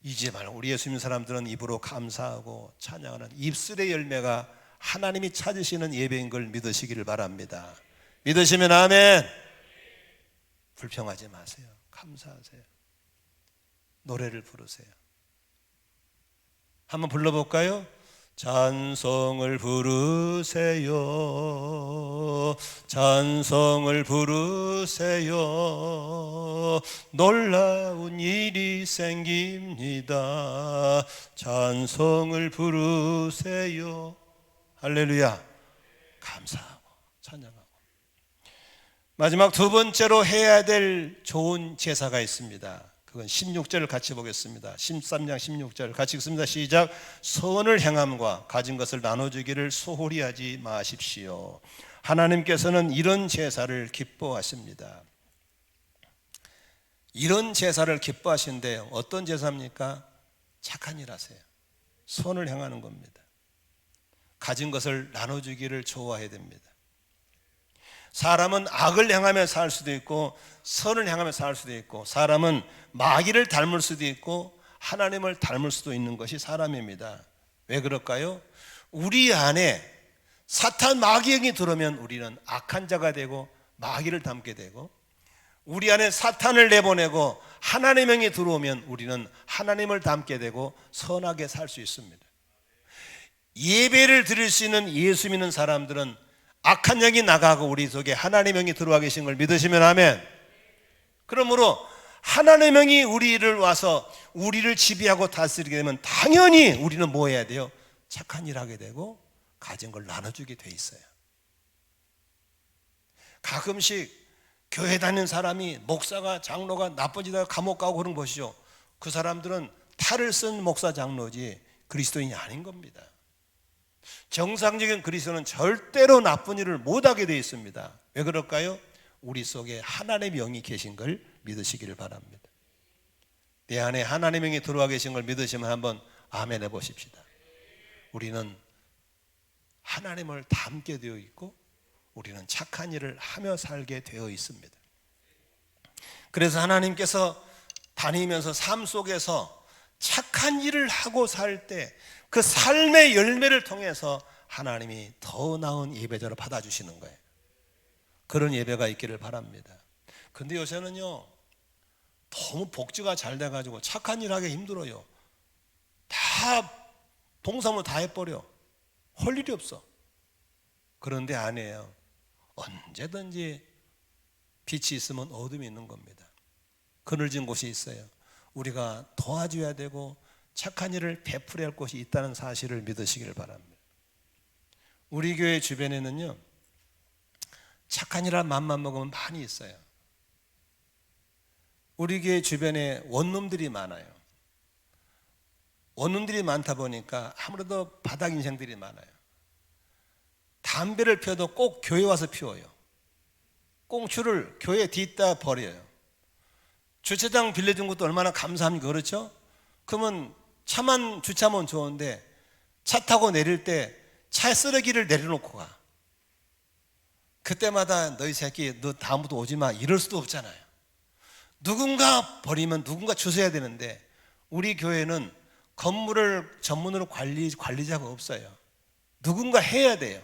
이제 말 우리 예수 믿는 사람들은 입으로 감사하고 찬양하는 입술의 열매가 하나님이 찾으시는 예배인 걸 믿으시기를 바랍니다. 믿으시면 아멘. 불평하지 마세요. 감사하세요. 노래를 부르세요. 한번 불러볼까요? 찬송을 부르세요. 찬송을 부르세요. 놀라운 일이 생깁니다. 찬송을 부르세요. 할렐루야. 감사하고 찬양하고. 마지막 두 번째로 해야 될 좋은 제사가 있습니다. 그건 16절을 같이 보겠습니다. 13장 16절 같이 읽습니다. 시작. 선을 행함과 가진 것을 나눠주기를 소홀히 하지 마십시오. 하나님께서는 이런 제사를 기뻐하십니다. 이런 제사를 기뻐하시는데 어떤 제사입니까? 착한 일 하세요. 선을 행하는 겁니다. 가진 것을 나눠주기를 좋아해야 됩니다. 사람은 악을 행하며 살 수도 있고 선을 행하며 살 수도 있고 사람은 마귀를 닮을 수도 있고 하나님을 닮을 수도 있는 것이 사람입니다. 왜 그럴까요? 우리 안에 사탄 마귀 영이 들어오면 우리는 악한 자가 되고 마귀를 닮게 되고 우리 안에 사탄을 내보내고 하나님의 영이 들어오면 우리는 하나님을 닮게 되고 선하게 살 수 있습니다. 예배를 드릴 수 있는 예수 믿는 사람들은 악한 영이 나가고 우리 속에 하나님의 영이 들어와 계신 걸 믿으시면 아멘. 그러므로 하나님의 영이 우리를 와서 우리를 지배하고 다스리게 되면 당연히 우리는 뭐 해야 돼요? 착한 일 하게 되고 가진 걸 나눠주게 돼 있어요. 가끔씩 교회 다니는 사람이 목사가 장로가 나쁜 짓 하다가 감옥 가고 그런 거 보시죠. 그 사람들은 탈을 쓴 목사 장로지 그리스도인이 아닌 겁니다. 정상적인 그리스도는 절대로 나쁜 일을 못하게 되어 있습니다. 왜 그럴까요? 우리 속에 하나님의 영이 계신 걸 믿으시기를 바랍니다. 내 안에 하나님의 영이 들어와 계신 걸 믿으시면 한번 아멘 해보십시다. 우리는 하나님을 닮게 되어 있고 우리는 착한 일을 하며 살게 되어 있습니다. 그래서 하나님께서 다니면서 삶 속에서 착한 일을 하고 살 때 그 삶의 열매를 통해서 하나님이 더 나은 예배자로 받아주시는 거예요. 그런 예배가 있기를 바랍니다. 근데 요새는요 너무 복지가 잘 돼가지고 착한 일 하기 힘들어요. 다 동사무 다 해버려. 할 일이 없어. 그런데 아니에요. 언제든지 빛이 있으면 어둠이 있는 겁니다. 그늘진 곳이 있어요. 우리가 도와줘야 되고 착한 일을 베풀어야 할 곳이 있다는 사실을 믿으시길 바랍니다. 우리 교회 주변에는요, 착한 일할 맘만 먹으면 많이 있어요. 우리 교회 주변에 원룸들이 많아요. 원룸들이 많다 보니까 아무래도 바닥 인생들이 많아요. 담배를 피워도 꼭 교회 와서 피워요. 꽁초를 교회 뒤에다 버려요. 주차장 빌려준 것도 얼마나 감사합니까? 그렇죠? 그러면 차만 주차하면 좋은데 차 타고 내릴 때 차에 쓰레기를 내려놓고 가. 그때마다 너희 새끼 너 다음부터 오지 마 이럴 수도 없잖아요. 누군가 버리면 누군가 주워야 되는데 우리 교회는 건물을 전문으로 관리자가 없어요. 누군가 해야 돼요.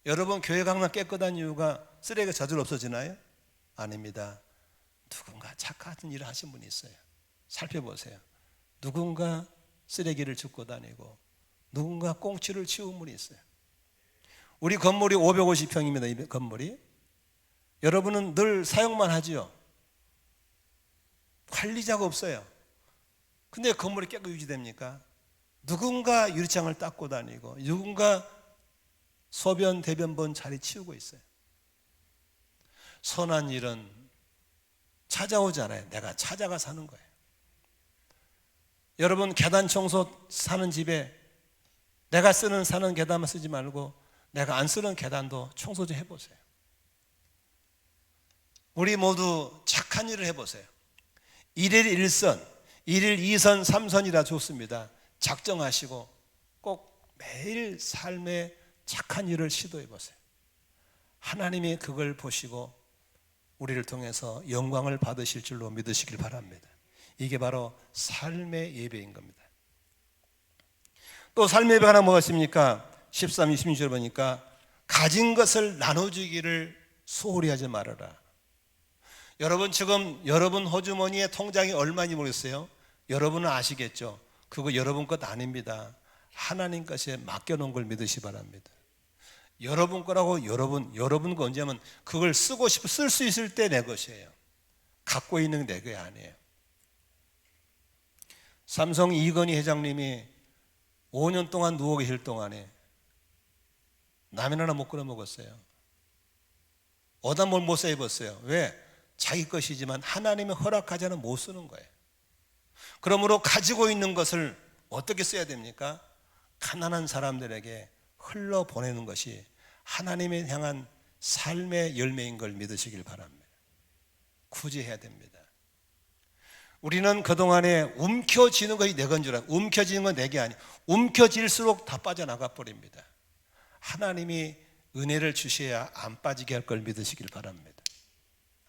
여러분 교회가 항상 깨끗한 이유가 쓰레기가 저절로 없어지나요? 아닙니다. 누군가 착한 일을 하신 분이 있어요. 살펴보세요. 누군가 쓰레기를 줍고 다니고 누군가 꽁치를 치운 분이 있어요. 우리 건물이 550평입니다. 이 건물이. 여러분은 늘 사용만 하지요. 관리자가 없어요. 근데 건물이 깨끗이 유지됩니까? 누군가 유리창을 닦고 다니고 누군가 소변 대변 본 자리 치우고 있어요. 선한 일은 찾아오잖아요. 내가 찾아가 사는 거예요. 여러분 계단 청소 사는 집에 내가 사는 계단만 쓰지 말고 내가 안 쓰는 계단도 청소 좀 해보세요. 우리 모두 착한 일을 해보세요. 1일 1선, 1일 2선, 3선이라 좋습니다. 작정하시고 꼭 매일 삶에 착한 일을 시도해 보세요. 하나님이 그걸 보시고 우리를 통해서 영광을 받으실 줄로 믿으시길 바랍니다. 이게 바로 삶의 예배인 겁니다. 또 삶의 예배가 하나 뭐가 있습니까? 13, 26절 보니까 가진 것을 나눠주기를 소홀히 하지 말아라. 여러분 지금 여러분 호주머니에 통장이 얼마인지 모르겠어요. 여러분은 아시겠죠? 그거 여러분 것 아닙니다. 하나님 것에 맡겨놓은 걸 믿으시 바랍니다. 여러분 거라고 여러분 거 언제면 그걸 쓰고 싶어 쓸 수 있을 때 내 것이에요. 갖고 있는 내 게 아니에요. 삼성 이건희 회장님이 5년 동안 누워 계실 동안에 라면 하나 못 끓여 먹었어요. 어디다 뭘 못 써 입었어요. 왜? 자기 것이지만 하나님이 허락하지 않으면 못 쓰는 거예요. 그러므로 가지고 있는 것을 어떻게 써야 됩니까? 가난한 사람들에게 흘러보내는 것이 하나님에 향한 삶의 열매인 걸 믿으시길 바랍니다. 굳이 해야 됩니다. 우리는 그동안에 움켜쥐는 것이 내 건 줄 알아요. 움켜쥐는 건 내게 아니에요. 움켜질수록 다 빠져나가 버립니다. 하나님이 은혜를 주셔야 안 빠지게 할 걸 믿으시길 바랍니다.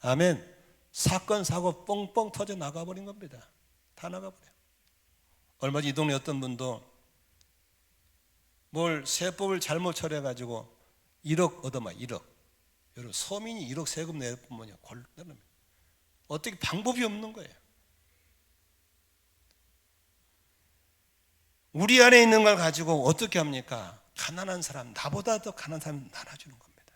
아멘. 사건 사고 뻥뻥 터져 나가버린 겁니다. 다 나가버려요. 얼마 전 이 동네 어떤 분도 뭘 세법을 잘못 처리해가지고 1억 얻어마 1억. 여러분 서민이 1억 세금 내보면요 곤란합니다. 어떻게 방법이 없는 거예요. 우리 안에 있는 걸 가지고 어떻게 합니까? 가난한 사람, 나보다 더 가난한 사람 나눠주는 겁니다.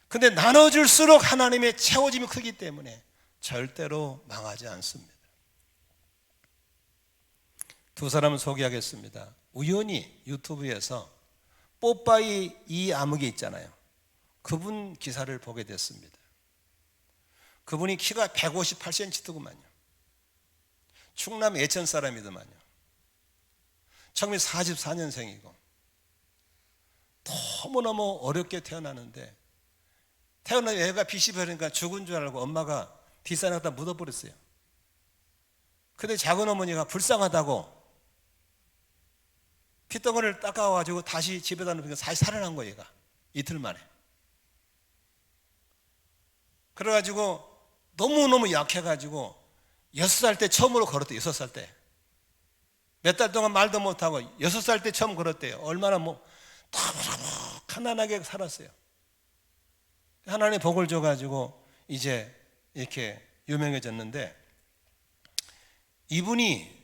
근데 나눠줄수록 하나님의 채워짐이 크기 때문에 절대로 망하지 않습니다. 두 사람을 소개하겠습니다. 우연히 유튜브에서 뽀빠이 이 아무개 있잖아요. 그분 기사를 보게 됐습니다. 그분이 키가 158cm더구만요. 충남 예천 사람이더만요. 1944년생이고 너무너무 어렵게 태어나는데 태어난 애가 빛이 버리니까 죽은 줄 알고 엄마가 뒷산에다 묻어버렸어요. 근데 작은 어머니가 불쌍하다고 핏덩어리를 닦아가지고 다시 집에다 놓으니까 다시 살아난 거예요. 얘가 이틀 만에. 그래가지고 너무너무 약해가지고 6살 때 처음으로 걸었대요. 6살 때. 몇 달 동안 말도 못하고 6살 때 처음 걸었대요. 얼마나 가난하게 살았어요. 하나님 복을 줘가지고 이제 이렇게 유명해졌는데 이분이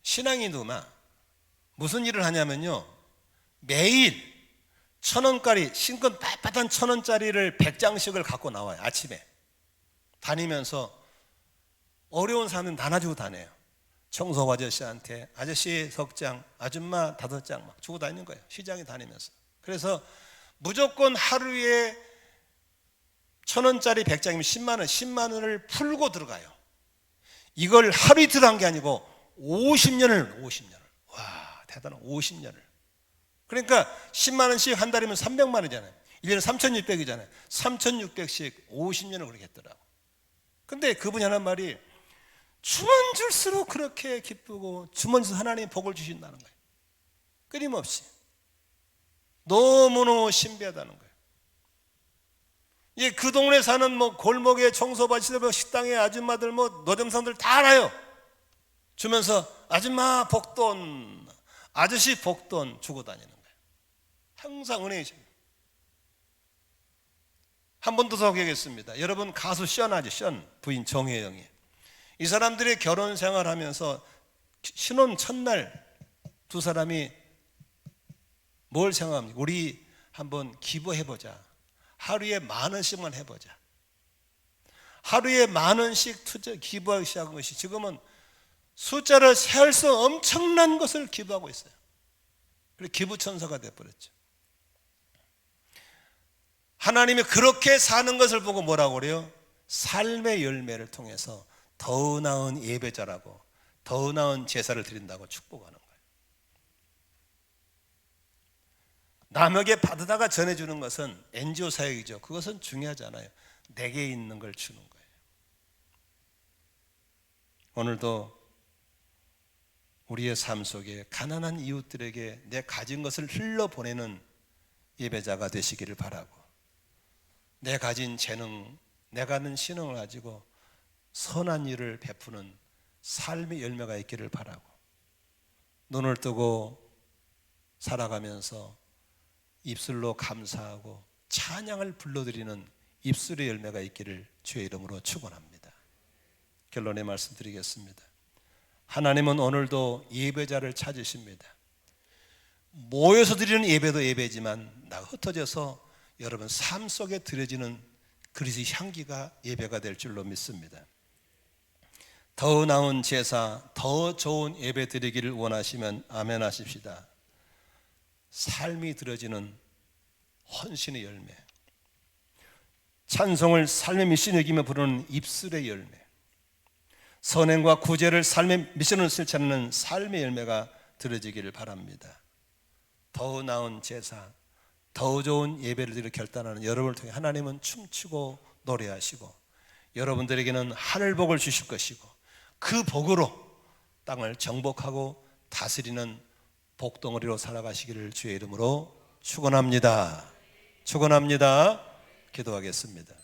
신앙인도만 무슨 일을 하냐면요, 매일 1,000원짜리, 신건 빳빳한 1,000원짜리를 100장씩을 갖고 나와요. 아침에 다니면서 어려운 사람은 나눠주고 다녀요. 청소 아저씨한테 아저씨 석장, 아줌마 5장 막 주고 다니는 거예요. 시장에 다니면서. 그래서 무조건 하루에 1,000원짜리 100장이면 10만 원, 10만 원을 풀고 들어가요. 이걸 하루 이틀 한 게 아니고 50년을. 와, 대단한 50년을. 그러니까 10만 원씩 한 달이면 300만 원이잖아요. 1년에 3,600이잖아요. 3,600씩 50년을 그렇게 했더라고. 근데 그분이 하는 말이, 주면 줄수록 그렇게 기쁘고 주면 줄수록 하나님이 복을 주신다는 거예요. 끊임없이. 너무너무 신비하다는 거예요. 예, 그 동네 사는 뭐 골목에 청소받치들, 식당에 아줌마들, 뭐 노점상들 다 알아요. 주면서 아줌마 복돈, 아저씨 복돈 주고 다니는 거예요. 항상 은혜이 줍니다. 한 번 더 소개하겠습니다. 여러분, 가수 션 아죠? 션 부인 정혜영이. 이 사람들이 결혼 생활하면서 신혼 첫날 두 사람이 뭘 생각합니까? 우리 한번 기부해보자. 하루에 10,000원씩만 해보자. 하루에 10,000원씩 기부하기 시작한 것이 지금은 숫자를 세할 수 엄청난 것을 기부하고 있어요. 그리고 기부천사가 되어버렸죠. 하나님이 그렇게 사는 것을 보고 뭐라고 그래요? 삶의 열매를 통해서 더 나은 예배자라고, 더 나은 제사를 드린다고 축복하는 거예요. 남에게 받으다가 전해주는 것은 NGO 사역이죠. 그것은 중요하지 않아요. 내게 있는 걸 주는 거예요. 오늘도 우리의 삶 속에 가난한 이웃들에게 내 가진 것을 흘려보내는 예배자가 되시기를 바라고, 내 가진 재능, 내가 아는 신앙을 가지고 선한 일을 베푸는 삶의 열매가 있기를 바라고, 눈을 뜨고 살아가면서 입술로 감사하고 찬양을 불러드리는 입술의 열매가 있기를 주의 이름으로 축원합니다. 결론의 말씀드리겠습니다. 하나님은 오늘도 예배자를 찾으십니다. 모여서 드리는 예배도 예배지만 나 흩어져서 여러분 삶 속에 드려지는 그리스도의 향기가 예배가 될 줄로 믿습니다. 더 나은 제사, 더 좋은 예배 드리기를 원하시면 아멘 하십시다. 삶이 드려지는 헌신의 열매, 찬송을 삶의 미션 여기며 부르는 입술의 열매, 선행과 구제를 삶의 미션으로 실천하는 삶의 열매가 드려지기를 바랍니다. 더 나은 제사, 더 좋은 예배를 드리려 결단하는 여러분을 통해 하나님은 춤추고 노래하시고 여러분들에게는 하늘복을 주실 것이고, 그 복으로 땅을 정복하고 다스리는 복덩어리로 살아가시기를 주의 이름으로 축원합니다. 축원합니다. 기도하겠습니다.